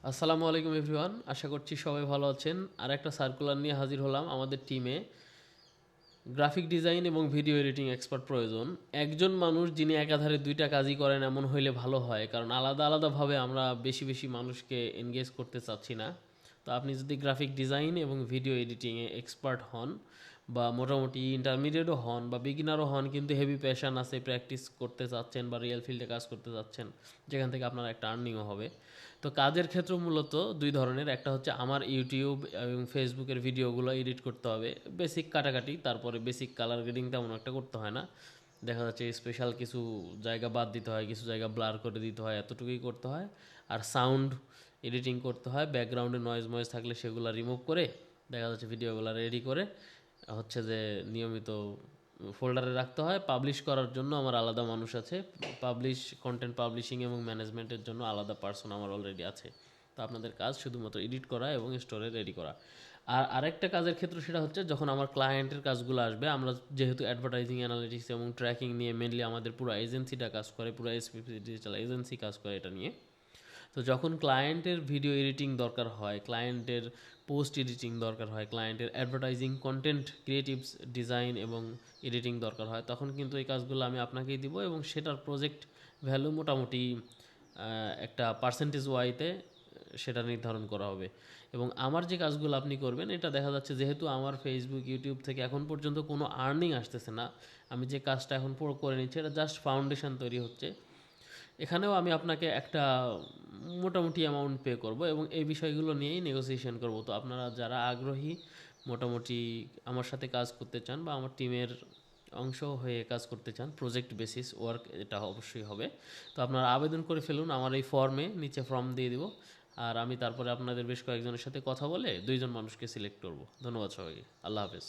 আসসালামু আলাইকুম এভরিওয়ান, আশা করছি সবাই ভালো আছেন। আর একটা সার্কুলার নিয়ে হাজির হলাম। আমাদের টিমে গ্রাফিক ডিজাইন এবং ভিডিও এডিটিং এক্সপার্ট প্রয়োজন। একজন মানুষ যিনি একাধারে দুইটা কাজই করেন এমন হইলে ভালো হয়, কারণ আলাদা আলাদাভাবে আমরা বেশি বেশি মানুষকে এনগেজ করতে চাচ্ছি না। তো আপনি যদি গ্রাফিক ডিজাইন এবং ভিডিও এডিটিংয়ে এক্সপার্ট হন, বা মোটামুটি ইন্টারমিডিয়েটও হন বা বিগিনারও হন, কিন্তু হেভি প্যাশন আছে, প্র্যাকটিস করতে চাচ্ছেন বা রিয়েল ফিল্ডে কাজ করতে চাচ্ছেন, যেখান থেকে আপনার একটা আর্নিংও হবে। তো কাজের ক্ষেত্র মূলত দুই ধরনের। একটা হচ্ছে আমার ইউটিউব এবং ফেসবুকের ভিডিওগুলো এডিট করতে হবে, বেসিক কাটাকাটি, তারপরে বেসিক কালার গ্রেডিং তেমন একটা করতে হয় না। দেখা যাচ্ছে স্পেশাল কিছু জায়গা বাদ দিতে হয়, কিছু জায়গা ব্লার করে দিতে হয়, এতটুকুই করতে হয়। আর সাউন্ড এডিটিং করতে হয়, ব্যাকগ্রাউন্ডে নয়েজ ময়েজ থাকলে সেগুলো রিমুভ করে দেখা যাচ্ছে ভিডিওগুলো রেডি করে হচ্ছে যে নিয়মিত ফোল্ডারে রাখতে হয়। পাবলিশ করার জন্য আমার আলাদা মানুষ আছে, কন্টেন্ট পাবলিশিং এবং ম্যানেজমেন্টের জন্য আলাদা পার্সন আমার অলরেডি আছে। তো আপনাদের কাজ শুধুমাত্র এডিট করা এবং স্টোরে রেডি করা। আর আরেকটা কাজের ক্ষেত্র, সেটা হচ্ছে যখন আমার ক্লায়েন্টের কাজগুলো আসবে, আমরা যেহেতু অ্যাডভার্টাইজিং অ্যানালিটিক্স এবং ট্র্যাকিং নিয়ে মেনলি আমাদের পুরো এজেন্সিটা কাজ করে, পুরো এসপিপি ডিজিটাল এজেন্সি কাজ করে এটা নিয়ে। তো যখন ক্লায়েন্টের ভিডিও এডিটিং দরকার হয়, ক্লায়েন্টের পোস্ট এডিটিং দরকার হয়, ক্লায়েন্টের অ্যাডভার্টাইজিং কন্টেন্ট ক্রিয়েটিভস ডিজাইন এবং এডিটিং দরকার হয়, তখন কিন্তু এই কাজগুলো আমি আপনাকেই দিব, এবং সেটার প্রজেক্ট ভ্যালু মোটামুটি একটা পার্সেন্টেজ ওয়াইতে সেটা নির্ধারণ করা হবে। এবং আমার যে কাজগুলো আপনি করবেন, এটা দেখা যাচ্ছে যেহেতু আমার ফেসবুক ইউটিউব থেকে এখন পর্যন্ত কোনো আর্নিং আসতেছে না, আমি যে কাজটা এখন পুরো করে নিচ্ছি এটা জাস্ট ফাউন্ডেশন তৈরি হচ্ছে। এখানেও আমি আপনাকে একটা মোটামুটি অ্যামাউন্ট পে করব এবং এই বিষয়গুলো নিয়েই নেগোসিয়েশন করব। তো আপনারা যারা আগ্রহী, মোটামুটি আমার সাথে কাজ করতে চান বা আমার টিমের অংশ হয়ে কাজ করতে চান, প্রজেক্ট বেসিস ওয়ার্ক এটা অবশ্যই হবে। তো আপনারা আবেদন করে ফেলুন আমার এই ফর্মে, নিচে ফর্ম দিয়ে দিব। আর আমি তারপরে আপনাদের বেশ কয়েকজনের সাথে কথা বলে দুইজন মানুষকে সিলেক্ট করব। ধন্যবাদ সবাইকে। আল্লাহ হাফেজ।